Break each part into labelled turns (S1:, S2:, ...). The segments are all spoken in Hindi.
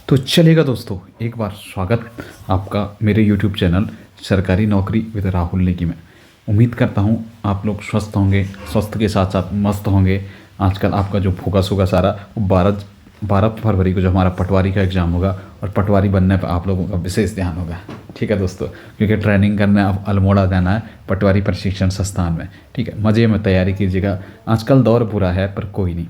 S1: तो चलेगा दोस्तों, एक बार स्वागत आपका मेरे यूट्यूब चैनल सरकारी नौकरी विद राहुल नेगी में। उम्मीद करता हूँ आप लोग स्वस्थ होंगे, स्वस्थ के साथ साथ मस्त होंगे। आजकल आपका जो फोकस होगा सारा वो 12 फरवरी को जो हमारा पटवारी का एग्ज़ाम होगा और पटवारी बनने पर आप लोगों का विशेष ध्यान होगा। ठीक है दोस्तों, क्योंकि ट्रेनिंग करने अब अल्मोड़ा जाना है पटवारी प्रशिक्षण संस्थान में। ठीक है, मज़े में तैयारी कीजिएगा। आजकल दौर बुरा है पर कोई नहीं,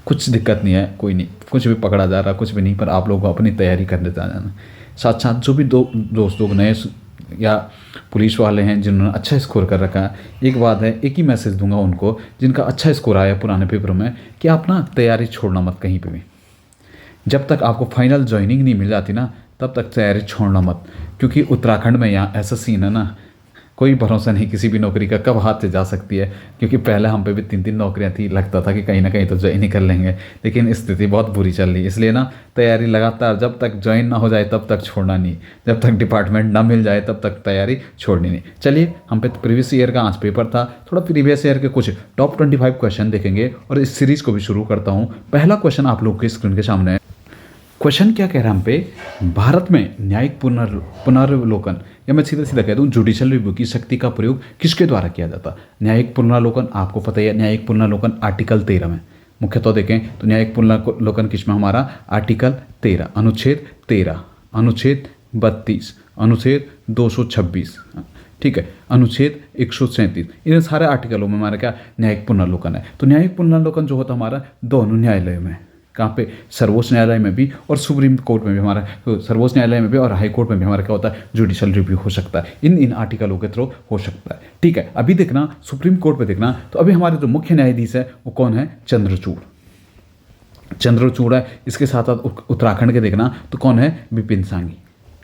S1: कुछ दिक्कत नहीं है, कोई नहीं, कुछ भी पकड़ा जा रहा कुछ भी नहीं, पर आप लोगों को अपनी तैयारी करने जाना। साथ साथ जो भी दोस्त लोग नए या पुलिस वाले हैं जिन्होंने अच्छा स्कोर कर रखा है, एक बात है, एक ही मैसेज दूंगा उनको जिनका अच्छा स्कोर आया पुराने पेपर में कि आप ना तैयारी छोड़ना मत कहीं पे भी। जब तक आपको फाइनल ज्वाइनिंग नहीं मिल जाती ना तब तक तैयारी छोड़ना मत, क्योंकि उत्तराखंड में यहाँ ऐसा सीन है ना, कोई भरोसा नहीं किसी भी नौकरी का कब हाथ से जा सकती है। क्योंकि पहले हम पे भी 3 नौकरियां थी, लगता था कि कहीं ना कहीं तो ज्वाइन ही कर लेंगे, लेकिन स्थिति बहुत बुरी चल रही है। इसलिए ना तैयारी लगातार, जब तक ज्वाइन ना हो जाए तब तक छोड़ना नहीं, जब तक डिपार्टमेंट ना मिल जाए तब तक तैयारी छोड़नी नहीं। चलिए, हम पे प्रीवियस ईयर का आज पेपर था, थोड़ा प्रीवियस ईयर के कुछ टॉप 25 क्वेश्चन देखेंगे और इस सीरीज़ को भी शुरू करता हूँ। पहला क्वेश्चन आप लोग के स्क्रीन के सामने है। क्वेश्चन क्या कह रहा है हम पे, भारत में न्यायिक पुनरावलोकन, या मैं सीधा सीधा कह दूं जुडिशल रिव्यू की शक्ति का प्रयोग किसके द्वारा किया जाता। न्यायिक पुनरावलोकन आपको पता ही है, न्यायिक पुनरावलोकन आर्टिकल 13 में मुख्यतः देखें तो न्यायिक पुनरावलोकन किस में हमारा आर्टिकल 13 अनुच्छेद 13 अनुच्छेद 32 अनुच्छेद 226, ठीक है, अनुच्छेद 137, इन सारे आर्टिकलों में हमारा क्या न्यायिक पुनरावलोकन है। तो न्यायिक पुनरावलोकन जो होता हमारा दोनों न्यायालयों में, कहाँ पे, सर्वोच्च न्यायालय में भी और सुप्रीम कोर्ट में भी हमारा, तो सर्वोच्च न्यायालय में भी और हाई कोर्ट में भी हमारा क्या होता है जुडिशल रिव्यू हो सकता है, इन आर्टिकलों के थ्रू हो सकता है। ठीक है, अभी देखना सुप्रीम कोर्ट पे देखना, तो अभी हमारे जो मुख्य न्यायाधीश है वो कौन है, चंद्रचूड़ है। इसके साथ साथ उत्तराखंड के देखना तो कौन है, विपिन सांघी।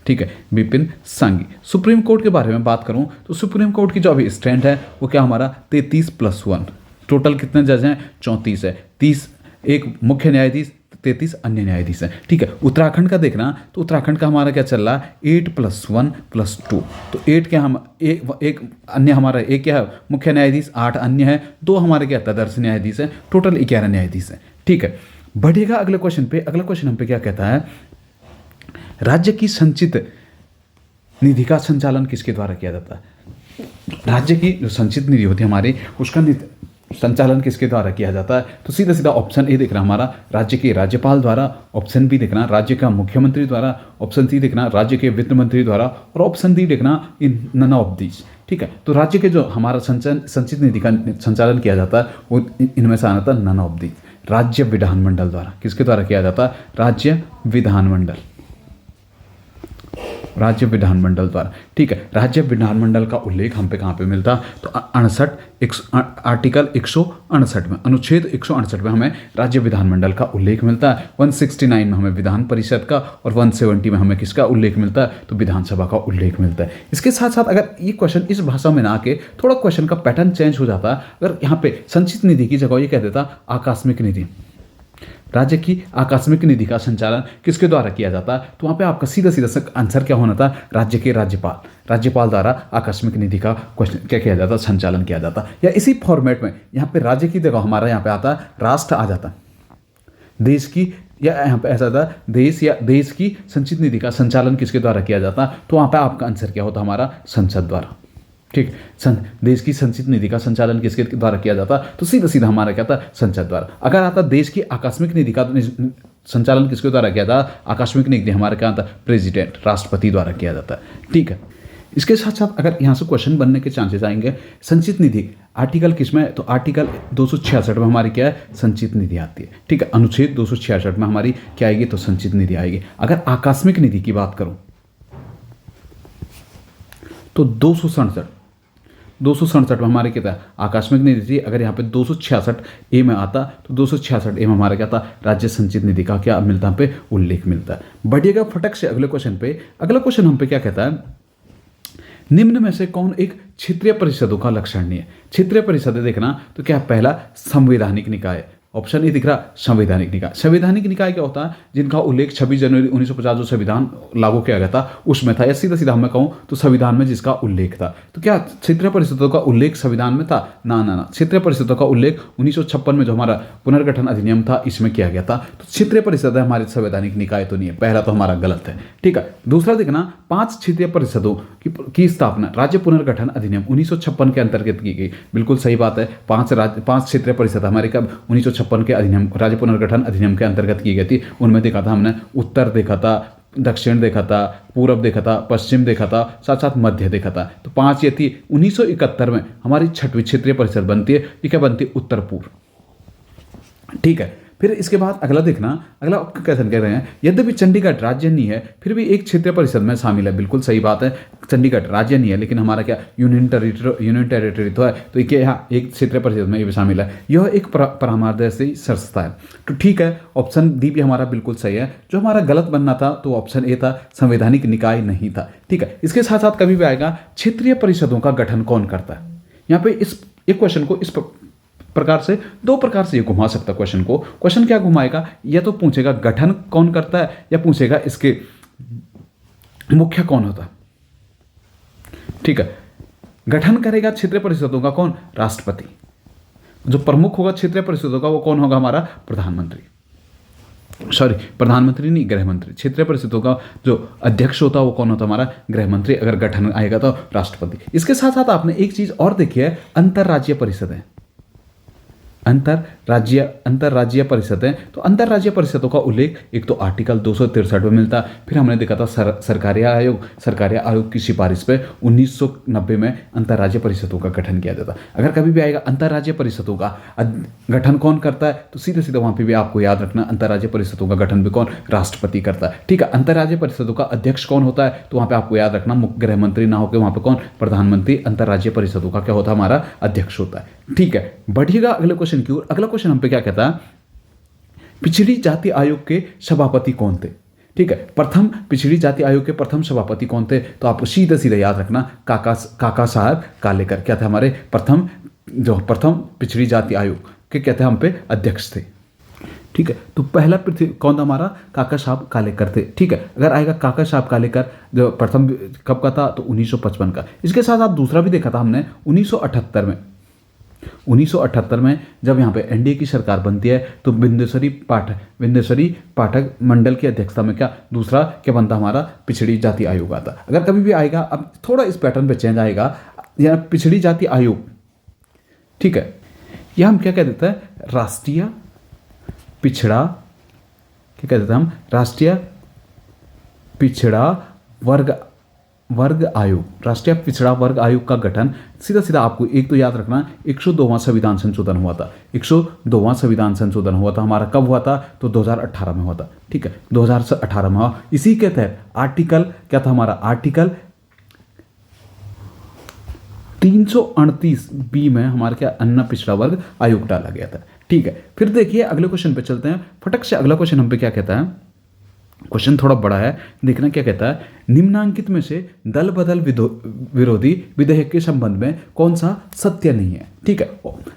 S1: ठीक है, विपिन सांघी। सुप्रीम कोर्ट के बारे में बात करूं तो सुप्रीम कोर्ट की जो अभी स्ट्रेंथ है वो क्या हमारा 33+1, टोटल कितने जज हैं 34 है, 30 एक मुख्य न्यायाधीश 33 अन्य न्यायाधीश हैं। ठीक है, उत्तराखंड का देखना तो उत्तराखंड का हमारा क्या चल रहा है 8+1+2, तो 8 क्या हम एक अन्य हमारा एक क्या है मुख्य न्यायाधीश, 8 अन्य है, 2 हमारे क्या तदर्श न्यायाधीश है, टोटल 11 न्यायाधीश हैं। ठीक है, बढ़िएगा अगले क्वेश्चन पे। अगला क्वेश्चन हम पे क्या कहता है, राज्य की संचित निधि का संचालन किसके द्वारा किया जाता है। राज्य की जो संचित निधि होती है हमारी, उसका संचालन किसके द्वारा किया जाता है, तो सीधा सीधा ऑप्शन ए देखना हमारा राज्य के राज्यपाल द्वारा, ऑप्शन बी देखना राज्य का मुख्यमंत्री द्वारा, ऑप्शन सी देखना राज्य के वित्त मंत्री द्वारा, और ऑप्शन डी देखना इन नन ऑफ दीज। ठीक है, तो राज्य के जो हमारा संचित निधि का संचालन किया जाता है वो इनमें से आना था नन ऑफ दीज, राज्य विधानमंडल द्वारा। किसके द्वारा किया जाता है, राज्य विधानमंडल द्वारा। ठीक है, राज्य विधानमंडल का उल्लेख हम पे कहाँ पे मिलता, तो आर्टिकल 168 में, अनुच्छेद 168 में हमें राज्य विधानमंडल का उल्लेख मिलता है। 169 में हमें विधान परिषद का, और 170 में हमें किसका उल्लेख मिलता है, तो विधानसभा का उल्लेख मिलता है। इसके साथ साथ अगर ये क्वेश्चन इस भाषा में ना आके थोड़ा क्वेश्चन का पैटर्न चेंज हो जाता, अगर यहाँ पे संचित निधि की जगह ये कह देता आकस्मिक निधि, राज्य की आकस्मिक निधि का संचालन किसके द्वारा किया जाता है, तो वहाँ पे आपका सीधा सीधा आंसर क्या होना था, राज्य के राज्यपाल द्वारा आकस्मिक निधि का क्वेश्चन क्या किया जाता, संचालन किया जाता। या इसी फॉर्मेट में यहाँ पे राज्य की जगह हमारा यहाँ पे आता राष्ट्र आ जाता, देश की, या यहाँ पे ऐसा था देश, या देश की संचित निधि का संचालन किसके द्वारा किया जाता, तो वहाँ पे आपका आंसर क्या होता हमारा, संसद द्वारा। ठीक, देश की संचित निधि का संचालन किसके द्वारा किया जाता, तो सीधा सीधा हमारा क्या था, संसद द्वारा। अगर आता देश की आकस्मिक निधि का संचालन किसके द्वारा किया था, आकस्मिक निधि हमारा क्या था, प्रेसिडेंट, राष्ट्रपति द्वारा किया जाता है। ठीक है, इसके साथ साथ अगर यहाँ से क्वेश्चन बनने के चांसेस आएंगे, संचित निधि आर्टिकल किसमें, तो आर्टिकल 266 में हमारी क्या है, संचित निधि आती है। ठीक है, अनुच्छेद 266 में हमारी क्या आएगी, तो संचित निधि आएगी। अगर आकस्मिक निधि की बात करूं तो 267 में हमारे क्या था, आकस्मिक निधि थी। अगर यहाँ पे 266 ए में आता तो 266 ए में हमारा क्या था, राज्य संचित निधि का क्या मिलता है, पे उल्लेख मिलता है। बढ़िएगा फटक से अगले क्वेश्चन पे। अगला क्वेश्चन हम पे क्या कहता है, निम्न में से कौन एक क्षेत्रीय परिषदों का लक्षण नहीं है। क्षेत्रीय परिषदें देखना तो क्या, पहला संवैधानिक निकाय, ऑप्शन ए दिख रहा संवैधानिक निकाय। संवैधानिक निकाय क्या होता है? जिनका उल्लेख 26 जनवरी 1950 जो संविधान लागू किया गया था उसमें था, या सीधा सीधा मैं कहूं तो संविधान में जिसका उल्लेख था। तो क्या क्षेत्रीय परिषदों का उल्लेख संविधान में था? ना ना ना, क्षेत्रीय परिषदों का उल्लेख 1956 में जो हमारा पुनर्गठन अधिनियम था इसमें किया गया था। तो क्षेत्रीय परिषद हमारे संवैधानिक निकाय तो नहीं है, पहला तो हमारा गलत है। ठीक है, दूसरा देखना 5 क्षेत्रीय परिषदों की स्थापना राज्य पुनर्गठन अधिनियम 1956 के अंतर्गत की गई। बिल्कुल सही बात है, 5 क्षेत्रीय परिषद हमारे कब 1956 के अधिनियम राज्य पुनर्गठन अधिनियम के अंतर्गत की गई थी। उनमें देखा था हमने उत्तर देखा था, दक्षिण देखा था, पूर्व देखा था, पश्चिम देखा था, साथ साथ मध्य देखा था। तो 5 ये थी। 1971 में हमारी 6वीं क्षेत्रीय परिषद बनती है। ये क्या बनती है? उत्तर पूर्व। ठीक है, फिर इसके बाद अगला देखना, अगला क्वेश्चन कह रहे हैं यद्यपि चंडीगढ़ राज्य नहीं है फिर भी एक क्षेत्रीय परिषद में शामिल है। बिल्कुल सही बात है, चंडीगढ़ राज्य नहीं है लेकिन हमारा क्या यूनियन टेरिटरी तो है, तो ये यहाँ एक क्षेत्रीय परिषद में ये भी शामिल है। यह एक परामर्शदायी संस्था है। तो ठीक है, ऑप्शन डी भी हमारा बिल्कुल सही है। जो हमारा गलत बनना था तो ऑप्शन ए था, संवैधानिक निकाय नहीं था। ठीक है, इसके साथ साथ कभी भी आएगा क्षेत्रीय परिषदों का गठन कौन करता है। यहाँ पे इस एक क्वेश्चन को इस प्रकार से 2 प्रकार से ये घुमा सकता क्वेश्चन को। क्वेश्चन क्या घुमाएगा? या तो पूछेगा गठन कौन करता है, या पूछेगा इसके मुख्य कौन होता है। ठीक है, गठन करेगा क्षेत्रीय परिषदों का कौन? राष्ट्रपति। जो प्रमुख होगा क्षेत्रीय परिषदों का वो कौन होगा? हमारा प्रधानमंत्री। सॉरी, प्रधानमंत्री नहीं, गृह मंत्री। क्षेत्रीय परिषदों का जो अध्यक्ष होता है वो कौन होता है? हमारा गृह मंत्री। अगर गठन आएगा तो राष्ट्रपति। इसके साथ साथ आपने एक चीज और देखी है, अंतरराज्यीय परिषद है। अंतरराज्यीय परिषद है। तो अंतरराज्यीय परिषदों का उल्लेख एक तो आर्टिकल 263 में मिलता है। फिर हमने देखा था सरकारी आयोग की सिफारिश पे 1990 में अंतरराज्यीय परिषदों का गठन किया जाता। अगर कभी भी आएगा अंतरराज्यीय परिषदों का गठन कौन करता है, तो सीधे सीधे वहां पे भी आपको याद रखना अंतरराज्यीय परिषदों का गठन भी कौन? राष्ट्रपति करता है। ठीक है, अंतरराज्यीय परिषदों का अध्यक्ष कौन होता है, तो वहां पे आपको याद रखना गृह मंत्री ना होकर वहां पे कौन? प्रधानमंत्री अंतरराज्यीय परिषदों का क्या होता है? हमारा अध्यक्ष होता है। ठीक है, बढ़िएगा अगले क्वेश्चन की ओर। अगला क्वेश्चन हम पे क्या कहता है? पिछड़ी जाति आयोग के सभापति कौन थे? ठीक है, प्रथम पिछड़ी जाति आयोग के प्रथम सभापति कौन थे? तो आपको सीधे सीधे याद रखना काका साहब कालेकर क्या थे? हमारे प्रथम पिछड़ी जाति आयोग के कहते हैं हम पे अध्यक्ष थे। ठीक है, तो पहला कौन था? हमारा काका साहब कालेकर थे। ठीक है, अगर आएगा काका साहब कालेकर जो प्रथम कब का था, तो 1955 का। इसके साथ साथ दूसरा भी देखा था हमने 1978 में जब यहाँ पे एनडीए की सरकार बनती है तो बिंदेश्वरी पाठक मंडल की अध्यक्षता में क्या दूसरा क्या बनता? हमारा पिछड़ी जाति आयोग आता। अगर कभी भी आएगा, अब थोड़ा इस पैटर्न पे चेंज आएगा, यहाँ पिछड़ी जाति आयोग। ठीक है, यह हम क्या कह देते हैं? राष्ट्रीय पिछड़ा, क्या कह देते हैं हम? राष्ट्रीय पिछड़ा वर्ग आयोग। राष्ट्रीय पिछड़ा वर्ग आयोग का गठन सीधा सीधा आपको एक तो याद रखना 102वां संविधान संशोधन हुआ था। 102वां संविधान संशोधन हुआ था हमारा कब हुआ था? तो 2018 में हुआ था। ठीक है, 2018 में हुआ। इसी के तहत आर्टिकल क्या था हमारा? आर्टिकल 338 बी में हमारा क्या अन्य पिछड़ा वर्ग आयोग डाला गया था। ठीक है, फिर देखिए अगले क्वेश्चन पे चलते हैं फटक से। अगला क्वेश्चन हम पे क्या कहता है? क्वेश्चन थोड़ा बड़ा है, देखना क्या कहता है। निम्नांकित में से दल बदल विरोधी विधेयक के संबंध में कौन सा सत्य नहीं है? ठीक है,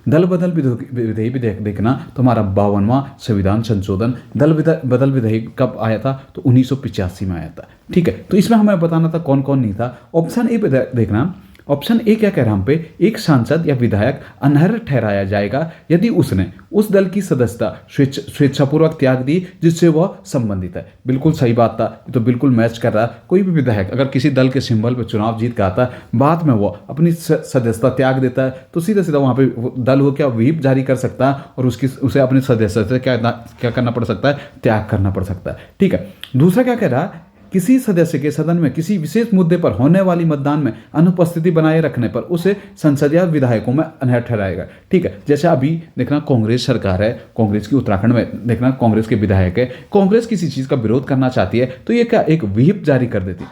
S1: दल बदल विधेयक देखना तो हमारा 52वां संविधान संशोधन दल बदल विधेयक कब आया था? तो 1985 में आया था। ठीक है, तो इसमें हमें बताना था कौन कौन नहीं था। ऑप्शन ए पे देखना, ऑप्शन ए क्या कह रहा है हम पे? एक सांसद या विधायक अनर्ह ठहराया जाएगा यदि उसने उस दल की सदस्यता स्वेच्छापूर्वक त्याग दी जिससे वह संबंधित है। बिल्कुल सही बात था, तो बिल्कुल मैच कर रहा है। कोई भी विधायक अगर किसी दल के सिंबल पर चुनाव जीत के आता है, बाद में वो अपनी सदस्यता त्याग देता है, तो सीधा सीधा वहाँ पे दल वो क्या व्हीप जारी कर सकता है और उसे अपनी सदस्यता से क्या करना पड़ सकता है? त्याग करना पड़ सकता है। ठीक है, दूसरा क्या कह रहा है? किसी सदस्य के सदन में किसी विशेष मुद्दे पर होने वाली मतदान में अनुपस्थिति बनाए रखने पर उसे संसद या विधायकों में अनर्ह ठहराएगा। ठीक है, जैसे अभी देखना कांग्रेस सरकार है, कांग्रेस की उत्तराखंड में देखना कांग्रेस के विधायक है, कांग्रेस किसी चीज़ का विरोध करना चाहती है तो ये क्या एक व्हिप जारी कर देती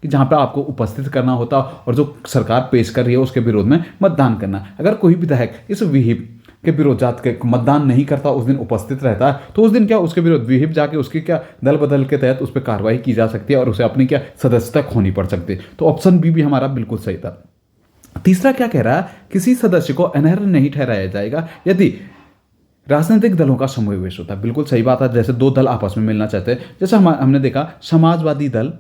S1: कि जहाँ पे आपको उपस्थित करना होता और जो सरकार पेश कर रही है उसके विरोध में मतदान करना। अगर कोई विधायक इस व्हिप के विरोध के मतदान नहीं करता, उस दिन उपस्थित रहता है, तो उस दिन क्या उसके विरोध व्हिप जाके उसकी क्या दल बदल के तहत उस पर कार्रवाई की जा सकती है और उसे अपनी क्या सदस्यता खोनी पड़ सकती है। तो ऑप्शन बी भी हमारा बिल्कुल सही था। तीसरा क्या कह रहा है? किसी सदस्य को अनर्ह नहीं ठहराया जाएगा यदि राजनीतिक दलों का समावेश होता है। बिल्कुल सही बात है, जैसे दो दल आपस में मिलना चाहते हैं, जैसे हमने देखा समाजवादी दल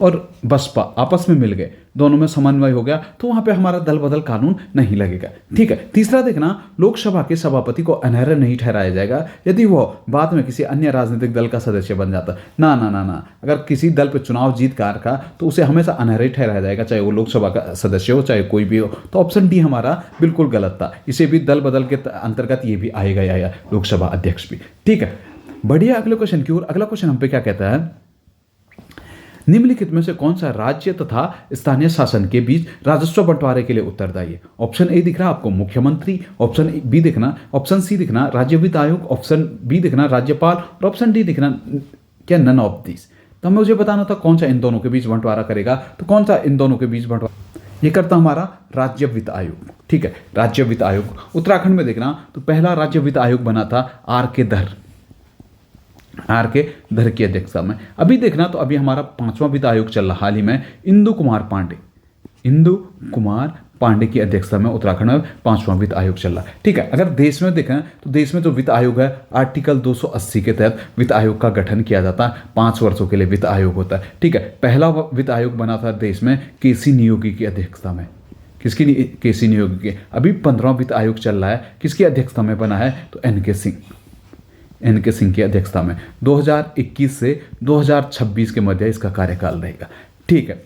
S1: और बसपा आपस में मिल गए, दोनों में समन्वय हो गया, तो वहां पे हमारा दल बदल कानून नहीं लगेगा। ठीक है। तीसरा देखना, लोकसभा के सभापति को अनर्ह नहीं ठहराया जाएगा यदि वो बाद में किसी अन्य राजनीतिक दल का सदस्य बन जाता। ना ना ना ना, अगर किसी दल पे चुनाव जीत कार का तो उसे हमेशा अनर्ह ही ठहराया जाएगा, चाहे वो लोकसभा का सदस्य हो चाहे कोई भी हो। तो ऑप्शन डी हमारा बिल्कुल गलत था। इसे भी दल बदल के अंतर्गत ये भी आएगा या लोकसभा अध्यक्ष भी। ठीक है, बढ़िया अगले क्वेश्चन की ओर। अगला क्वेश्चन हम पे क्या कहता है, निम्नलिखित में से कौन सा राज्य तथा स्थानीय शासन के बीच राजस्व बंटवारे के लिए उत्तरदायी है? ऑप्शन ए दिख रहा है आपको मुख्यमंत्री, ऑप्शन बी दिखना, ऑप्शन सी दिखना राज्य वित्त आयोग, ऑप्शन बी दिखना राज्यपाल और ऑप्शन डी दिखना क्या नन ऑफ दिस। तो हमें मुझे बताना था कौन सा इन दोनों के बीच बंटवारा करेगा। तो कौन सा इन दोनों के बीच बंटवारा, ये करता हमारा राज्य वित्त आयोग। ठीक है, राज्य वित्त आयोग। उत्तराखंड में देखना तो पहला राज्य वित्त आयोग बना था आर के धर की अध्यक्षता में। अभी देखना तो अभी हमारा 5वां वित्त आयोग चल रहा हाल ही में, इंदु कुमार पांडे की अध्यक्षता में उत्तराखंड में 5वां वित्त आयोग चल रहा है। ठीक है, अगर देश में देखें तो देश में जो वित्त आयोग है आर्टिकल 280 के तहत वित्त आयोग का गठन किया जाता है। 5 वर्षों के लिए वित्त आयोग होता है। ठीक है, पहला वित्त आयोग बना था देश में केसी नियोगी की अध्यक्षता में। किसकी? केसी नियोगी की। अभी 15वां वित्त आयोग चल रहा है, किसकी अध्यक्षता में बना है? तो एन के सिंह की अध्यक्षता में। 2021 से 2026 के मध्य इसका कार्यकाल रहेगा। ठीक है,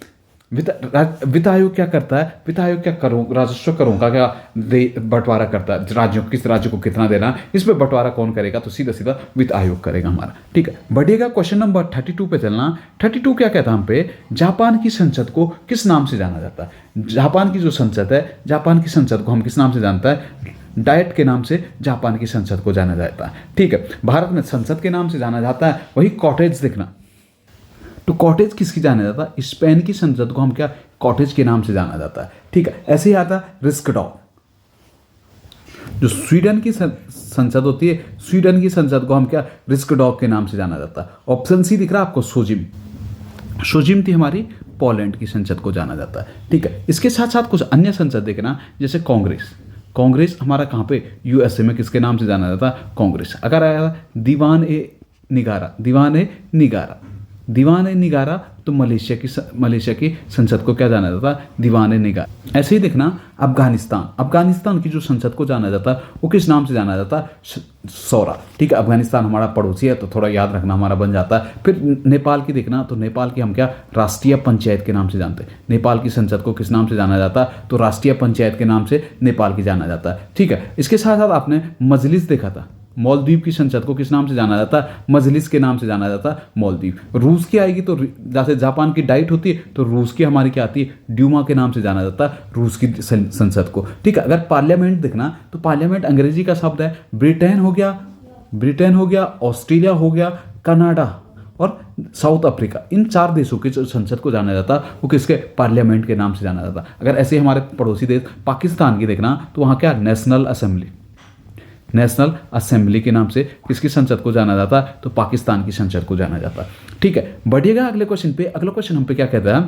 S1: वित्त आयोग क्या करता है? वित्त आयोग क्या राजस्व करों का क्या बंटवारा करता है, राज्यों किस राज्य को कितना देना, इस पर बंटवारा कौन करेगा? तो सीधा सीधा वित्त आयोग करेगा हमारा। ठीक है, बढ़िएगा क्वेश्चन नंबर 32 पे चलना। 32 क्या कहता है हम पे, जापान की संसद को किस नाम से जाना जाता है? जापान की जो संसद है, जापान की संसद को हम किस नाम से जानता है? डायट के नाम से जापान की संसद को जाना जाता है। ठीक है, भारत में संसद के नाम से जाना जाता है। वही कॉटेज देखना, तो कॉटेज किसकी जाना जाता है? स्पेन की संसद को हम क्या कॉटेज के नाम से जाना जाता है। ठीक है, ऐसे ही आता है रिस्कडॉग, जो स्वीडन की संसद होती है, स्वीडन की संसद को हम क्या रिस्कडॉग के नाम से जाना जाता है। ऑप्शन सी दिख रहा है आपको सोजिम थी हमारी पोलैंड की संसद को जाना जाता है। ठीक है, इसके साथ साथ कुछ अन्य संसद देखना, जैसे कांग्रेस हमारा कहाँ पे? यूएसए में किसके नाम से जाना जाता है? कांग्रेस। अगर आया दीवान ए निगारा तो मलेशिया की संसद को क्या जाना जाता है? दीवान ए निगारा। ऐसे ही देखना अफगानिस्तान की जो संसद को जाना जाता है वो किस नाम से जाना जाता है? सौरा। ठीक है, अफगानिस्तान हमारा पड़ोसी है तो थोड़ा याद रखना हमारा बन जाता है। फिर नेपाल की देखना, तो नेपाल की हम क्या राष्ट्रीय पंचायत के नाम से जानते हैं। नेपाल की संसद को किस नाम से जाना जाता है? तो राष्ट्रीय पंचायत के नाम से नेपाल की जाना जाता है। ठीक है, इसके साथ साथ आपने मजलिस देखा था, मालदीव की संसद को किस नाम से जाना जाता है? मजलिस के नाम से जाना जाता है मालदीव। रूस की आएगी तो जैसे जापान की डाइट होती है तो रूस की हमारी क्या आती है? ड्यूमा के नाम से जाना जाता है रूस की संसद को। ठीक है, अगर पार्लियामेंट देखना तो पार्लियामेंट अंग्रेजी का शब्द है। ब्रिटेन हो गया, ऑस्ट्रेलिया हो गया, कनाडा और साउथ अफ्रीका, इन 4 देशों की जो संसद को जाना जाता वो किसके? पार्लियामेंट के नाम से जाना जाता। अगर ऐसे हमारे पड़ोसी देश पाकिस्तान की देखना तो वहाँ क्या नेशनल असेंबली के नाम से किसकी संसद को जाना जाता? तो पाकिस्तान की संसद को जाना जाता। ठीक है, बढ़िएगा अगले क्वेश्चन पे। अगला क्वेश्चन हम पे क्या कहता है,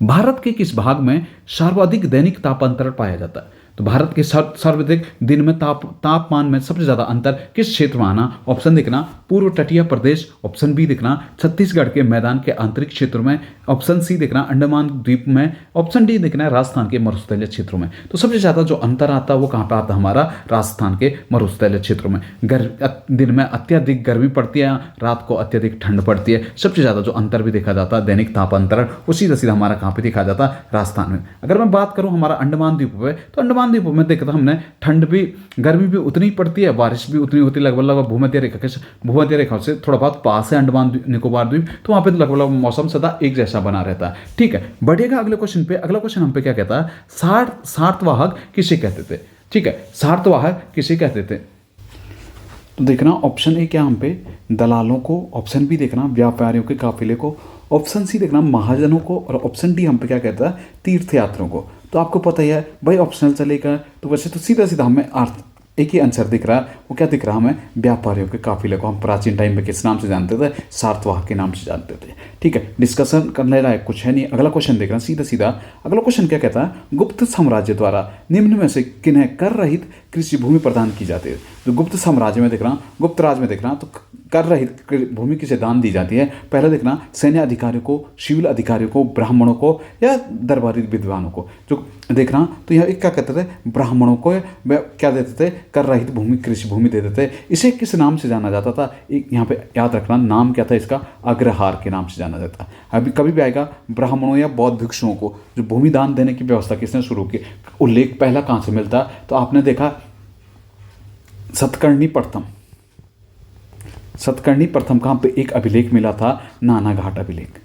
S1: भारत के किस भाग में सर्वाधिक दैनिक तापांतर पाया जाता है? तो भारत के सर्वाधिक दिन में तापमान में सबसे ज्यादा अंतर किस क्षेत्र में आना? ऑप्शन देखना पूर्व तटीय प्रदेश, ऑप्शन बी देखना छत्तीसगढ़ के मैदान के आंतरिक क्षेत्र में, ऑप्शन सी देखना अंडमान द्वीप में, ऑप्शन डी देखना राजस्थान के मरुस्थलीय क्षेत्रों में। तो सबसे ज्यादा जो अंतर आता है वो कहाँ पे आता है? हमारा राजस्थान के मरुस्थलीय क्षेत्रों में। दिन में अत्यधिक गर्मी पड़ती है, रात को अत्यधिक ठंड पड़ती है। सबसे ज्यादा जो अंतर भी देखा जाता है दैनिक तापांतरण, वो सीधा हमारा कहाँ पे देखा जाता है? राजस्थान में। अगर मैं बात करूँ हमारा अंडमान द्वीप पे, तो अंडमान द्वीप में देखा था हमने ठंड भी गर्मी भी उतनी पड़ती है, बारिश भी उतनी होती है। लगभग भूमध्य रेखा से थोड़ा बहुत पास है अंडमान निकोबार द्वीप, तो वहां पे लगभग मौसम सदा एक जैसा बना रहता है। ठीक है, बढ़ेगा अगले क्वेश्चन पे। अगला क्वेश्चन हम पे क्या कहता है, सार्ववाहक किसे कहते थे? ठीक है, सार्ववाहक किसे कहते थे? तो देखना ऑप्शन ए क्या हम पे दलालों को, ऑप्शन बी देखना व्यापारियों के काफिले को, ऑप्शन सी देखना महाजनों को, और ऑप्शन डी हम पे क्या कहता है? तीर्थयात्रियों को। तो आपको पता ही है भाई ऑप्शनल चलेगा, तो वैसे तो सीधा हमें एक ही आंसर दिख रहा है, वो क्या दिख रहा है हमें? व्यापारियों के काफिले को हम प्राचीन टाइम में किस नाम से जानते थे? सातवाहन के नाम से जानते थे। ठीक है, डिस्कशन करने लायक कुछ है नहीं। अगला क्वेश्चन देख रहे हैं सीधा सीधा। अगला क्वेश्चन क्या कहता है? गुप्त साम्राज्य द्वारा निम्न में से किन्हें कर रहित कृषि भूमि प्रदान की जाती है? जो गुप्त साम्राज्य में देख रहा हूँ, गुप्त राज में देख रहा हूँ, तो कर रहित भूमि किसे दान दी जाती है? पहले देखना, सैन्य अधिकारियों को, सिविल अधिकारियों को, ब्राह्मणों को या दरबारी विद्वानों को। जो देख रहा हूँ तो यहाँ एक क्या कहते थे? ब्राह्मणों को क्या देते थे? कर रहित भूमि, कृषि भूमि देते थे। इसे किस नाम से जाना जाता था? एक यहाँ पे याद रखना, नाम क्या था इसका? अग्रहार के नाम से जाना जाता है। अभी कभी भी आएगा ब्राह्मणों या बौद्ध भिक्षुओं को जो भूमि दान देने की व्यवस्था किसने शुरू की? उल्लेख पहला कहाँ से मिलता है? तो आपने देखा सतकर्णी प्रथम, सतकर्णी प्रथम कहाँ पे एक अभिलेख मिला था? नानाघाट अभिलेख,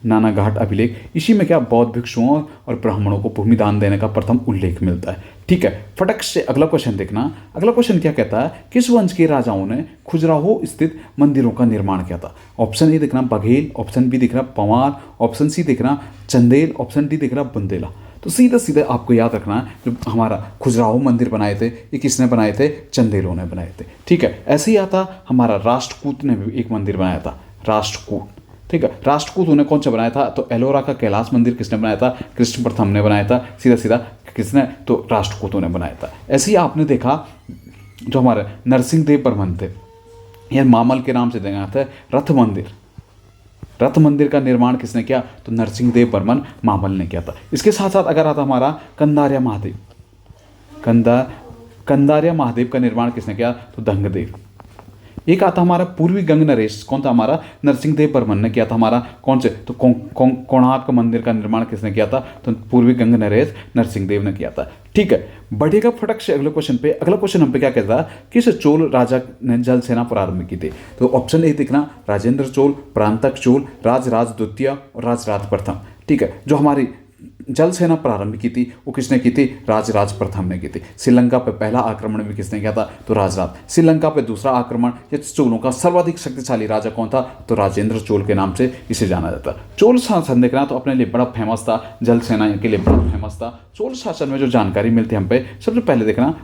S1: नानाघाट अभिलेख। इसी में क्या बौद्ध भिक्षुओं और ब्राह्मणों को भूमि दान देने का प्रथम उल्लेख मिलता है। ठीक है, फटक से अगला क्वेश्चन देखना। अगला क्वेश्चन क्या कहता है? किस वंश के राजाओं ने खजुराहो स्थित मंदिरों का निर्माण किया था? ऑप्शन ए दिख रहा बघेल, ऑप्शन बी दिख रहा पंवार, ऑप्शन सी दिख रहा चंदेल, ऑप्शन डी दिख रहा बुंदेला। तो सीधा सीधा आपको याद रखना है, जो हमारा खजुराहो मंदिर बनाए थे ये किसने बनाए थे? चंदेलों ने बनाए थे। ठीक है, ऐसे ही आता हमारा राष्ट्रकूट ने भी एक मंदिर बनाया था, राष्ट्रकूट। ठीक है, राष्ट्रकूट उन्हें कौन सा बनाया था? तो एलोरा का कैलाश मंदिर किसने बनाया था? कृष्ण प्रथम ने बनाया था। सीधा सीधा किसने? तो राष्ट्रकूटों ने बनाया था। ऐसे ही आपने देखा जो हमारे नरसिंह देव बर्मन थे, यह मामल के नाम से देना था रथ मंदिर। रथ मंदिर का निर्माण किसने किया? तो नरसिंह देव बर्मन मामल ने किया था। इसके साथ साथ अगर आता हमारा कंदारिया महादेव, कंदारिया महादेव का निर्माण किसने किया? तो दंगदेव। एक आता हमारा पूर्वी गंग नरेश, कौन था? हमारा नरसिंह देव बर्मन ने किया था। हमारा कौन से? तो कोणार्क मंदिर का निर्माण किसने किया था? तो पूर्वी गंग नरेश नरसिंह देव ने किया था। ठीक है, बढ़ेगा फटक से अगले क्वेश्चन पे। अगला क्वेश्चन हम पे क्या कहता है? किस चोल राजा ने जल सेना प्रारंभ की थी? तो ऑप्शन ए दिखना राजेंद्र चोल, प्रांतक चोल, राजराज द्वितीय और राजराज प्रथम। ठीक है, जो हमारी जल सेना प्रारंभ की थी वो किसने की थी? राजराज प्रथम ने की थी। श्रीलंका पे पहला आक्रमण भी किसने किया था? तो राजराज। श्रीलंका पे दूसरा आक्रमण या चोलों का सर्वाधिक शक्तिशाली राजा कौन था? तो राजेंद्र चोल के नाम से इसे जाना जाता है। चोल शासन देखना तो अपने लिए बड़ा फेमस था, जल सेना के लिए बड़ा फेमस था। चोल शासन में जो जानकारी मिलती है हम पे, सबसे पहले देखना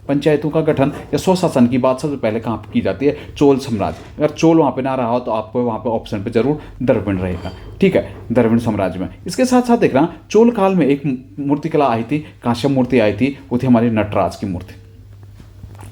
S1: पंचायतों का गठन या स्वशासन की बात सबसे पहले कहाँ की जाती है? चोल साम्राज्य। अगर चोल वहाँ पे ना रहा हो तो आपको वहाँ पे ऑप्शन पे जरूर द्रविड़ रहेगा। ठीक है, द्रविड़ साम्राज्य में। इसके साथ साथ देखना चोल काल में एक मूर्तिकला आई थी, कांस्य मूर्ति आई थी, वो थी हमारी नटराज की मूर्ति।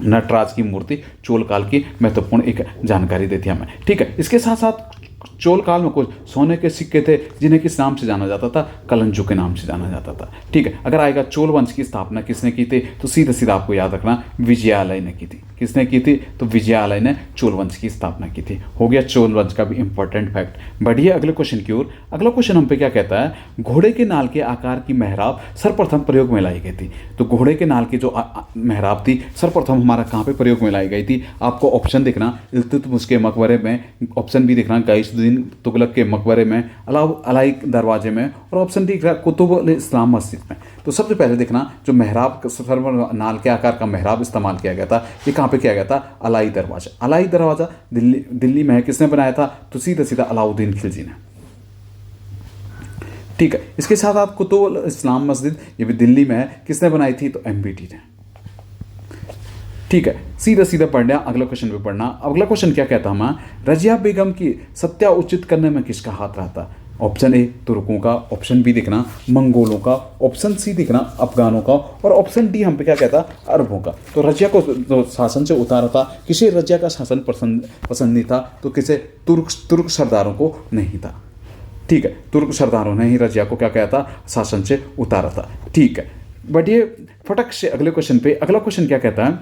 S1: नटराज की मूर्ति चोल काल की महत्वपूर्ण एक जानकारी देती है हमें। ठीक है, इसके साथ साथ चोल काल में कुछ सोने के सिक्के थे जिन्हें किस नाम से जाना जाता था? कलंजू के नाम से जाना जाता था। ठीक है, अगर आएगा चोल वंश की स्थापना किसने की थी? तो सीधा सीधा आपको याद रखना विजयालय ने की थी। किसने की थी? तो विजयालय ने चोल वंश की स्थापना की थी। हो गया चोल वंश का भी इंपॉर्टेंट फैक्ट। बढ़िए अगले क्वेश्चन की ओर। अगला क्वेश्चन हम पे क्या कहता है? घोड़े के नाल के आकार की मेहराब सर्वप्रथम प्रयोग में लाई गई थी। तो घोड़े के नाल की जो मेहराब थी सर्वप्रथम हमारा कहाँ पे प्रयोग में लाई गई थी? आपको ऑप्शन दिखना इल्तुतमिश के मकबरे में, ऑप्शन बी दिखना गैसुद्दीन तुगलक के मकबरे में, अलाई दरवाजे में, और ऑप्शन डी कुतुब इस्लाम मस्जिद में। तो सबसे पहले देखना जो मेहराब नाल के आकार का मेहराब इस्तेमाल किया गया था, ये कहाँ पे किया गया था? अलाई दरवाजा। अलाई दरवाजा दिल्ली में है, किसने बनाया था? तो सीधा सीधा अलाउद्दीन खिलजी ने। ठीक है, इसके साथ आप कुतुब इस्लाम मस्जिद, ये भी दिल्ली में है, किसने बनाई थी? तो एमबीटी ने। ठीक है, सीधा सीधा पढ़ना, अगला क्वेश्चन भी पढ़ना। अगला क्वेश्चन क्या कहता है? रजिया बेगम की सत्या उचित करने में किसका हाथ रहता? ऑप्शन ए तुर्कों का, ऑप्शन बी दिखना मंगोलों का, ऑप्शन सी दिखना अफगानों का, और ऑप्शन डी हम पे क्या कहता? अरबों का। तो रजिया को जो शासन से उतारा था, किसे रजिया का शासन पसंद नहीं था? तो किसे? तुर्क सरदारों को नहीं था। ठीक है, तुर्क सरदारों ने ही रजिया को क्या किया था? शासन से उतारा था। ठीक है, बढ़िए फटक से अगले क्वेश्चन पे। अगला क्वेश्चन क्या कहता है?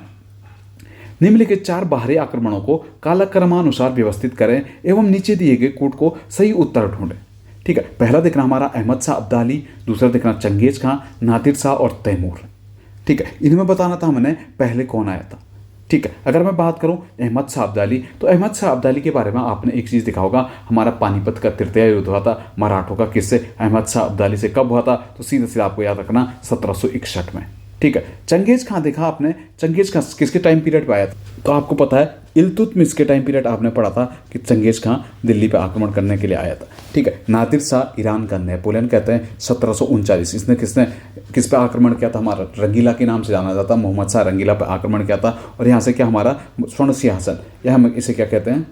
S1: निम्नलिखित 4 बाहरी आक्रमणों को कालक्रमानुसार व्यवस्थित करें एवं नीचे दिए गए कूट को सही उत्तर ढूंढें। ठीक है, पहला दिखना हमारा अहमद शाह अब्दाली, दूसरा दिखना चंगेज खां, नादिर शाह और तैमूर। ठीक है, इनमें बताना था मैंने पहले कौन आया था। ठीक है, अगर मैं बात करूं अहमद शाह अब्दाली, तो अहमद शाह अब्दाली के बारे में आपने एक चीज़ देखा होगा, हमारा पानीपत का तृतीय युद्ध हुआ था मराठों का, किससे? अहमद शाह अब्दाली से। कब हुआ था? तो सीधा सीधा आपको याद रखना 1761 में। ठीक है, चंगेज खां देखा आपने, चंगेज खां किसके टाइम पीरियड पे आया था? तो आपको पता है इल्तुतमिश के टाइम पीरियड आपने पढ़ा था कि चंगेज खां दिल्ली पे आक्रमण करने के लिए आया था, ठीक है। नादिर शाह ईरान का नेपोलियन कहते हैं 1739। इसने किस पे आक्रमण किया था? हमारा रंगीला के नाम से जाना जाता, मोहम्मद शाह रंगीला पे आक्रमण किया था। और यहाँ से क्या हमारा स्वर्ण सिंहासन, या हम इसे क्या कहते हैं,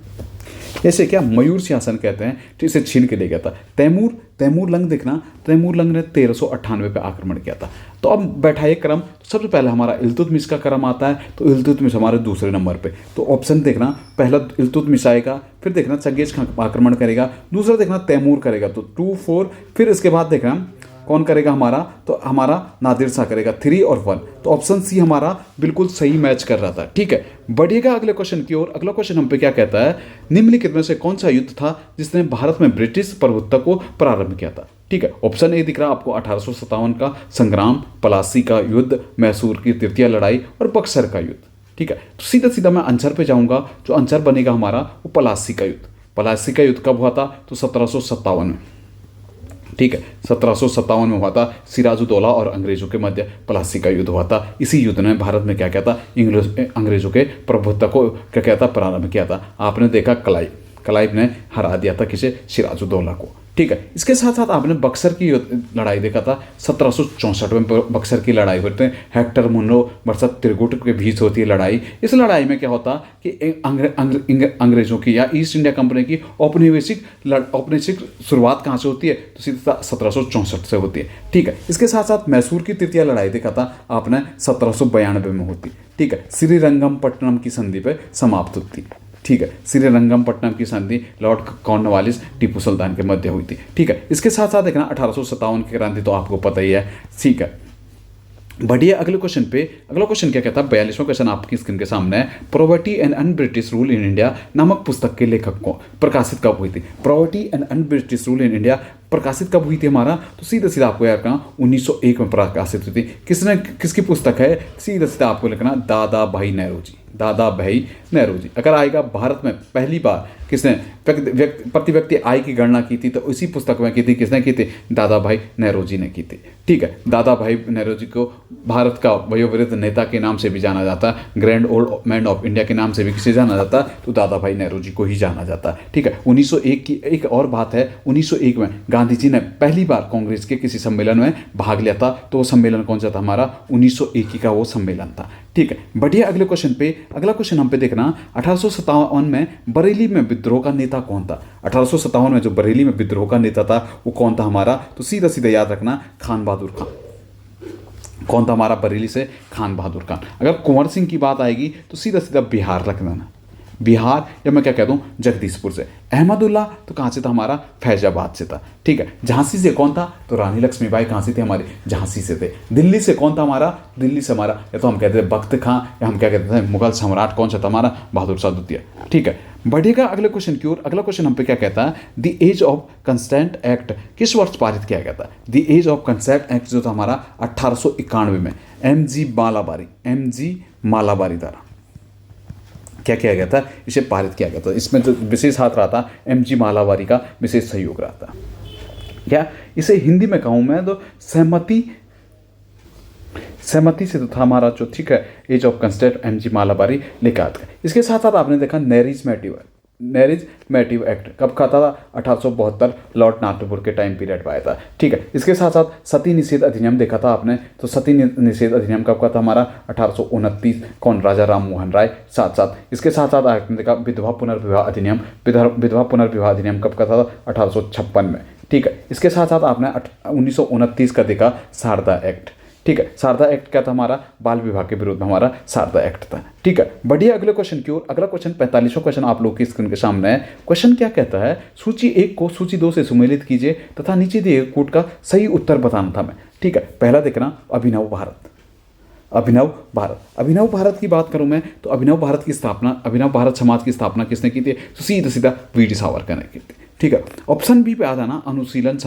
S1: ऐसे क्या मयूर सिंहासन कहते हैं, तो इसे छीन के ले गया था। तैमूर लंग देखना, तैमूर लंग ने 1398 पे आक्रमण किया था। तो अब बैठा एक क्रम, तो सबसे पहले हमारा इल्तुतमिश का क्रम आता है, तो इल्तुतमिश हमारे दूसरे नंबर पे। तो ऑप्शन देखना, पहला इल्तुतमिश आएगा, फिर देखना चंगेज खां आक्रमण करेगा, दूसरा देखना तैमूर करेगा, तो 2 4, फिर इसके बाद देखना कौन करेगा हमारा, तो हमारा नादिर शाह करेगा 3 और 1। तो ऑप्शन सी हमारा बिल्कुल सही मैच कर रहा था, ठीक है। बढ़िएगा अगले क्वेश्चन की ओर। अगला क्वेश्चन हम पे क्या कहता है, निम्नलिखित में से कौन सा युद्ध था जिसने भारत में ब्रिटिश प्रभुत्व को प्रारंभ किया था, ठीक है। ऑप्शन ए दिख रहा है आपको 1857 का संग्राम, पलासी का युद्ध, मैसूर की तृतीय लड़ाई और बक्सर का युद्ध, ठीक है। तो सीधा सीधा मैं आंसर पे जाऊंगा, जो आंसर बनेगा हमारा वो पलासी का युद्ध। पलासी का युद्ध कब हुआ था? तो 1757 में, ठीक है। 1757 में हुआ था। सिराजुद्दौला और अंग्रेजों के मध्य पलासी का युद्ध हुआ था। इसी युद्ध ने भारत में क्या किया था, अंग्रेजों के प्रभुत्व को क्या किया था, प्रारंभ किया था। आपने देखा क्लाइव ने हरा दिया था किसे, सिराजुद्दौला को, ठीक है। इसके साथ साथ आपने बक्सर की लड़ाई देखा था 1764 में। बक्सर की लड़ाई होते हैं, हेक्टर मुन्नो वर्सेस त्रिगुट के बीच होती है लड़ाई। इस लड़ाई में क्या होता कि अंग्रेजों की या ईस्ट इंडिया कंपनी की औपनिवेशिक शुरुआत कहाँ से होती है, तो सीधा 1764 से होती है, ठीक है। इसके साथ साथ मैसूर की तृतीय लड़ाई देखा था आपने 1792 में होती, ठीक है। श्रीरंगपट्टनम की संधि पे समाप्त होती, ठीक है। श्रीरंगपट्टनम की संधि लॉर्ड कॉर्नवालिस टीपू सुल्तान के मध्य हुई थी, ठीक है। इसके साथ साथ देखना 1857 की क्रांति तो आपको पता ही है, ठीक है। बढ़िया अगले क्वेश्चन पे। अगला क्वेश्चन क्या कहता है, 42वां क्वेश्चन आपकी स्क्रीन के सामने है। Poverty and un-British rule in India नामक पुस्तक के लेखक को प्रकाशित कब हुई थी? Poverty and un-British rule in India प्रकाशित कब हुई थी हमारा, तो सीधा सीधा आपको यार कहना 1901 में प्रकाशित हुई थी। किसकी पुस्तक है, सीधा सीधा आपको लिखना दादा भाई नेहरू जी। अगर आएगा भारत में पहली बार किसने प्रति व्यक्ति आय की गणना की थी, तो इसी पुस्तक में की थी। किसने की थी? दादा भाई नेहरू जी ने की थी, ठीक है। दादा भाई नेहरू जी को भारत का वयोवृद्ध नेता के नाम से भी जाना जाता है, grand old man of India के नाम से भी किसे जाना जाता है, तो दादा भाई नेहरू जी को ही जाना जाता है, ठीक है। 1901 की एक और बात है, 1901 में गांधी जी ने पहली बार कांग्रेस के किसी सम्मेलन में भाग लिया था, तो वो सम्मेलन कौन सा था हमारा, 1901 का वो सम्मेलन था, ठीक है। बढ़िया अगले क्वेश्चन पे। अगला क्वेश्चन हम पे देखना 1857 में बरेली में विद्रोह का नेता कौन था? 1857 में जो बरेली में विद्रोह का नेता था वो कौन था हमारा, तो सीधा सीधा याद रखना खान बहादुर खान। कौन था हमारा बरेली से? खान बहादुर खान। अगर कुंवर सिंह की बात आएगी तो सीधा सीधा बिहार रख देना, बिहार, या मैं क्या कह दूं जगदीशपुर से। अहमदुल्ला तो कहाँ से था हमारा, फैजाबाद से था, ठीक है। झांसी से कौन था, तो रानी लक्ष्मीबाई कहाँ से थे हमारी, झांसी से थे। दिल्ली से कौन था हमारा, दिल्ली से हमारा या तो हम कहते थे बख्त खां, या हम क्या कहते थे मुगल सम्राट कौन सा था हमारा, बहादुर शाह द्वितीय, ठीक है। बढ़िएगा अगले क्वेश्चन की ओर। अगला क्वेश्चन हम पे क्या कहता है, the age of consent act किस वर्ष पारित किया गया था? The age of consent act जो था हमारा 1891 में एम जी मालाबारी द्वारा क्या किया गया था, इसे पारित किया गया था। इसमें जो विशेष हाथ रहा था एम जी मालाबारी का विशेष सहयोग रहा था। क्या इसे हिंदी में कहूँ मैं तो सहमति से तो था हमारा जो, ठीक है, age of consent M G Malabari लिखा था। इसके साथ साथ आपने देखा मैरिज एक्ट कब का था, 1872 लॉर्ड नागपुर के टाइम पीरियड पर आया था, ठीक है। इसके साथ साथ सती निषेध अधिनियम देखा था आपने, तो सती निषेध अधिनियम कब का था हमारा, 1829, कौन, राजा राम मोहन राय। साथ साथ इसके साथ साथ आपने देखा विधवा पुनर्विवाह अधिनियम कब का था, 1856 में, ठीक है। इसके साथ साथ आपने 1929 का देखा शारदा एक्ट, ठीक है। शारदा एक्ट क्या था हमारा, बाल विवाह के विरुद्ध हमारा शारदा एक्ट था, ठीक है। बढ़िया अगले क्वेश्चन की ओर। अगला क्वेश्चन 45वां क्वेश्चन आप लोग की स्क्रीन के सामने है। क्वेश्चन क्या कहता है, सूची 1 को सूची 2 से सुमेलित कीजिए तथा नीचे दिए कूट का सही उत्तर बताना था मैं, ठीक है। पहला देखना अभिनव भारत की बात करूं मैं तो अभिनव भारत समाज की स्थापना किसने की थी, तो सीधा सीधा वीर सावरकर ने की थी, ठीक है। ऑप्शन बी पे आ जाना अनुशीलन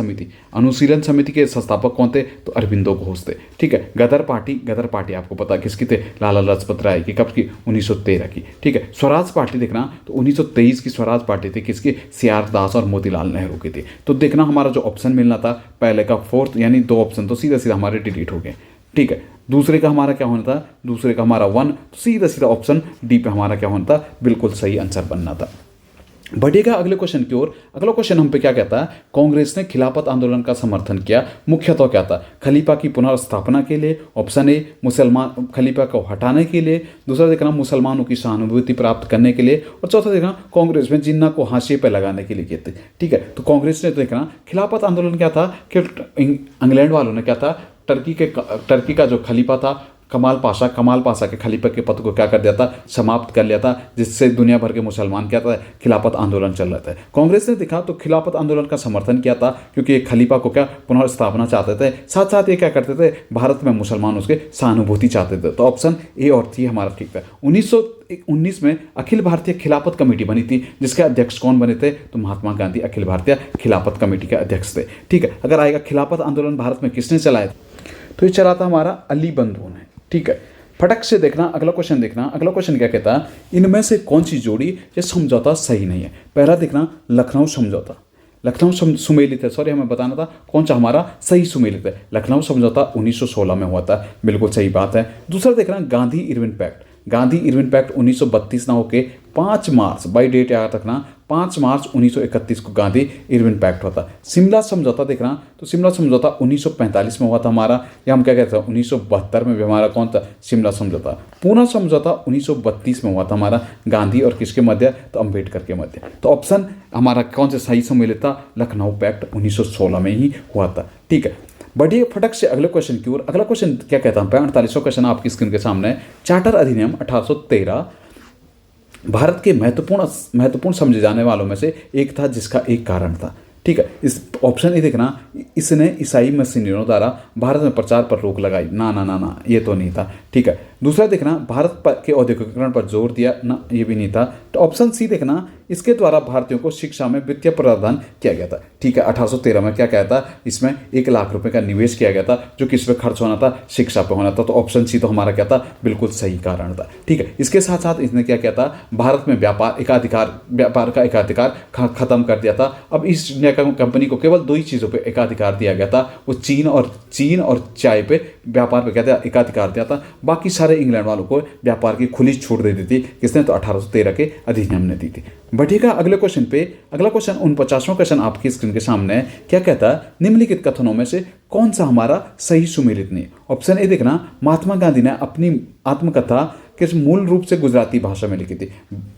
S1: समिति के संस्थापक कौन थे, तो अरविंदो घोष थे, ठीक है। गदर पार्टी आपको पता किसकी थे, लाला लाजपत राय की, कब की, 1913 की, ठीक है। स्वराज पार्टी देखना तो 1923 की स्वराज पार्टी थी, किसकी, सीआर दास और मोतीलाल नेहरू की थी। तो देखना हमारा जो ऑप्शन मिलना था पहले का 4th यानी 2 ऑप्शन तो सीधा सीधा हमारे डिलीट हो गए, ठीक है। दूसरे का हमारा क्या होना था, दूसरे का हमारा 1, तो सीधा सीधा ऑप्शन डी पे हमारा क्या होना था, बिल्कुल सही आंसर बनना था। बढ़ेगा अगले क्वेश्चन की ओर। अगला क्वेश्चन हम पे क्या कहता है, कांग्रेस ने खिलाफत आंदोलन का समर्थन किया, मुख्यतः क्या था, खलीफा की पुनर्स्थापना के लिए, ऑप्शन ए मुसलमान खलीफा को हटाने के लिए, दूसरा देखना मुसलमानों की सहानुभूति प्राप्त करने के लिए, और चौथा देखना कांग्रेस में जिन्ना को हाशिए पर लगाने के लिए किए थे। ठीक है, तो कांग्रेस ने देखना खिलाफत आंदोलन क्या था कि इंग्लैंड वालों ने क्या था, टर्की का जो खलीफा था कमाल पाशा के खलीफा के पद को क्या कर दिया था, समाप्त कर लिया था, जिससे दुनिया भर के मुसलमान क्या था, खिलाफत आंदोलन चल रहा था। कांग्रेस ने देखा तो खिलाफत आंदोलन का समर्थन किया था, क्योंकि ये खलीफा को क्या पुनर्स्थापना चाहते थे, साथ साथ ये क्या करते थे, भारत में मुसलमान उसके सहानुभूति चाहते थे। तो ऑप्शन ए और सी हमारा ठीक था। 1919 में अखिल भारतीय खिलाफत कमेटी बनी थी, जिसके अध्यक्ष कौन बने थे, तो महात्मा गांधी अखिल भारतीय खिलाफत कमेटी के अध्यक्ष थे। ठीक है, अगर आएगा खिलाफत आंदोलन भारत में किसने चलाया, तो ये चला था हमारा अली बंधु ने। ठीक है, फटक से देखना, अगला क्वेश्चन देखना। अगला क्वेश्चन क्या कहता है, इनमें से कौन सी जोड़ी ये समझौता सही नहीं है। पहला देखना लखनऊ समझौता, लखनऊ सुमेलित है, सॉरी हमें बताना था कौन सा हमारा सही सुमेलित है। लखनऊ समझौता 1916 में हुआ था, बिल्कुल सही बात है। दूसरा देखना Gandhi Irwin pact, Gandhi Irwin pact 1932 ना होके 5 मार्च, बाई डेट याद रखना, 5 मार्च 1931 को गांधी इरविन पैक्ट होता। शिमला समझौता देखना, तो शिमला समझौता 1945 में हुआ था हमारा, या हम क्या कहते हैं 1972 में भी हमारा कौन था, शिमला समझौता। पूना समझौता 1932 में हुआ था हमारा, गांधी और किसके मध्य, तो अम्बेडकर के मध्य। तो ऑप्शन हमारा कौन सा सही सम्मिलित था, लखनऊ पैक्ट 1916 में ही हुआ था। ठीक है, बढ़िए फटक से अगले क्वेश्चन की ओर। अगला क्वेश्चन क्या कहता है, 48वां क्वेश्चन आपकी स्क्रीन के सामने है। चार्टर अधिनियम 1813 भारत के महत्वपूर्ण समझे जाने वालों में से एक था, जिसका एक कारण था। ठीक है, इस ऑप्शन ए देखना, इसने ईसाई मिशनरियों द्वारा भारत में प्रचार पर रोक लगाई, ना ना ना ना, ये तो नहीं था। ठीक है, दूसरा देखना भारत के औद्योगिकरण पर जोर दिया, ना ये भी नहीं था। तो ऑप्शन सी देखना, इसके द्वारा भारतीयों को शिक्षा में वित्तीय प्रावधान किया गया था। ठीक है, 1813 में क्या कहता, इसमें 1 लाख रुपए का निवेश किया गया था, जो किस पे खर्च होना था, शिक्षा पे होना था। तो ऑप्शन सी तो हमारा क्या था, बिल्कुल सही कारण था। ठीक है, इसके साथ साथ इसने क्या किया था, भारत में व्यापार का एकाधिकार खत्म कर दिया था। अब ईस्ट इंडिया कंपनी को केवल 2 ही चीज़ों पे एकाधिकार दिया गया था, वो चीन और चाय पे व्यापार पे क्या था, एकाधिकार दिया था। बाकी सारे इंग्लैंड वालों को व्यापार की खुली छूट दे दी थी, किसने, तो 1813 के अधिनियम ने दी थी। बढ़िएगा अगले क्वेश्चन पे। अगला क्वेश्चन 49वां क्वेश्चन आपकी स्क्रीन के सामने है। क्या कहता है, निम्नलिखित कथनों में से कौन सा हमारा सही सुमेलित नहीं। ऑप्शन ए देखना, महात्मा गांधी ने अपनी आत्मकथा किस मूल रूप से गुजराती भाषा में लिखी थी,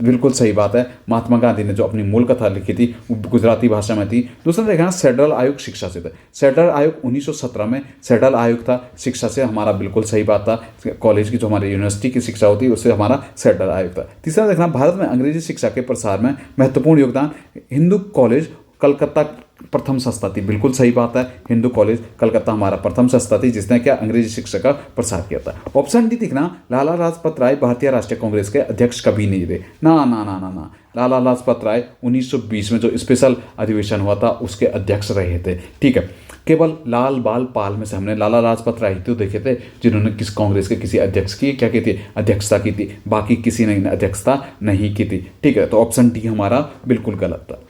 S1: बिल्कुल सही बात है। महात्मा गांधी ने जो अपनी मूल कथा लिखी थी वो गुजराती भाषा में थी। दूसरा देखना, सेंट्रल आयोग शिक्षा से था, सेंट्रल आयोग 1917 में सेंट्रल आयोग था शिक्षा से, हमारा बिल्कुल सही बात था। कॉलेज की जो हमारी यूनिवर्सिटी की शिक्षा होती है उससे हमारा सेंट्रल आयोग था। तीसरा देखना, भारत में अंग्रेजी शिक्षा के प्रसार में महत्वपूर्ण योगदान हिंदू कॉलेज कलकत्ता प्रथम संस्था थी, बिल्कुल सही बात है। हिंदू कॉलेज कलकत्ता हमारा प्रथम संस्था थी, जिसने क्या अंग्रेजी शिक्षा का प्रसार किया था। ऑप्शन डी दिखना, लाला लाजपत राय भारतीय राष्ट्रीय कांग्रेस के अध्यक्ष कभी नहीं रहे, ना ना ना ना ना। लाला लाजपत राय 1920 में जो स्पेशल अधिवेशन हुआ था उसके अध्यक्ष रहे थे। ठीक है, केवल लाल बाल पाल में से हमने लाला लाजपत राय तो देखे थे जिन्होंने किस कांग्रेस के किसी अध्यक्ष की क्या की थी, अध्यक्षता की थी, बाकी किसी ने अध्यक्षता नहीं की थी। ठीक है, तो ऑप्शन डी हमारा बिल्कुल गलत था।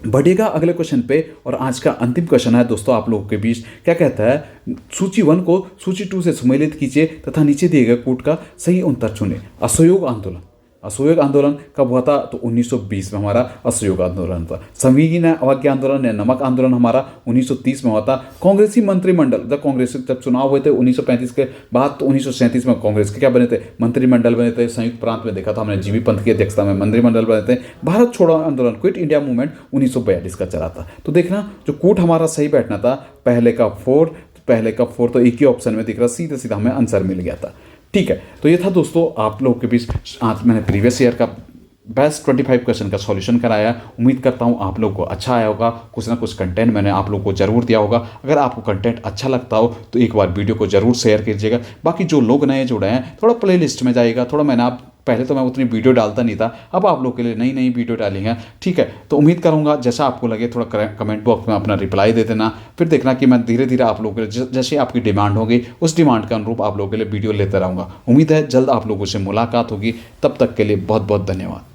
S1: बढ़ेगा अगले क्वेश्चन पे, और आज का अंतिम क्वेश्चन है दोस्तों आप लोगों के बीच। क्या कहता है, सूची 1 को सूची 2 से सम्मिलित कीजिए तथा नीचे दिए गए कूट का सही उत्तर चुने। असहयोग आंदोलन, असहयोग आंदोलन कब हुआ था, तो 1920 में हमारा असहयोग आंदोलन था। संविधान अवज्ञा आंदोलन या नमक आंदोलन हमारा 1930 में हुआ था। कांग्रेसी मंत्रिमंडल, जब चुनाव हुए थे 1935 के बाद, तो 1937 में कांग्रेस के क्या बने थे, मंत्रिमंडल बने थे। संयुक्त प्रांत में देखा था हमने, जीबी पंत की अध्यक्षता में मंत्रिमंडल बने थे। भारत छोड़ो आंदोलन, क्विट इंडिया मूवमेंट 1942 का चला था। तो देखना जो कूट हमारा सही बैठना था, पहले का 4 तो एक ही ऑप्शन में दिख रहा, सीधा सीधा हमें आंसर मिल गया था। ठीक है, तो ये था दोस्तों आप लोगों के बीच आज मैंने प्रीवियस ईयर का बेस्ट 25 क्वेश्चन का सॉल्यूशन कराया। उम्मीद करता हूँ आप लोगों को अच्छा आया होगा, कुछ ना कुछ कंटेंट मैंने आप लोगों को जरूर दिया होगा। अगर आपको कंटेंट अच्छा लगता हो तो एक बार वीडियो को जरूर शेयर कीजिएगा। बाकी जो लोग नए जुड़े हैं थोड़ा प्लेलिस्ट में जाइएगा, थोड़ा मैंने पहले तो मैं उतनी वीडियो डालता नहीं था, अब आप लोगों के लिए नई वीडियो डालेंगे। ठीक है, तो उम्मीद करूंगा जैसा आपको लगे थोड़ा कमेंट बॉक्स में अपना रिप्लाई दे देना, फिर देखना कि मैं धीरे धीरे आप लोगों के लिए जैसे आपकी डिमांड होगी उस डिमांड के अनुरूप आप लोगों के लिए वीडियो लेते रहूँगा। उम्मीद है जल्द आप लोगों से मुलाकात होगी, तब तक के लिए बहुत बहुत धन्यवाद।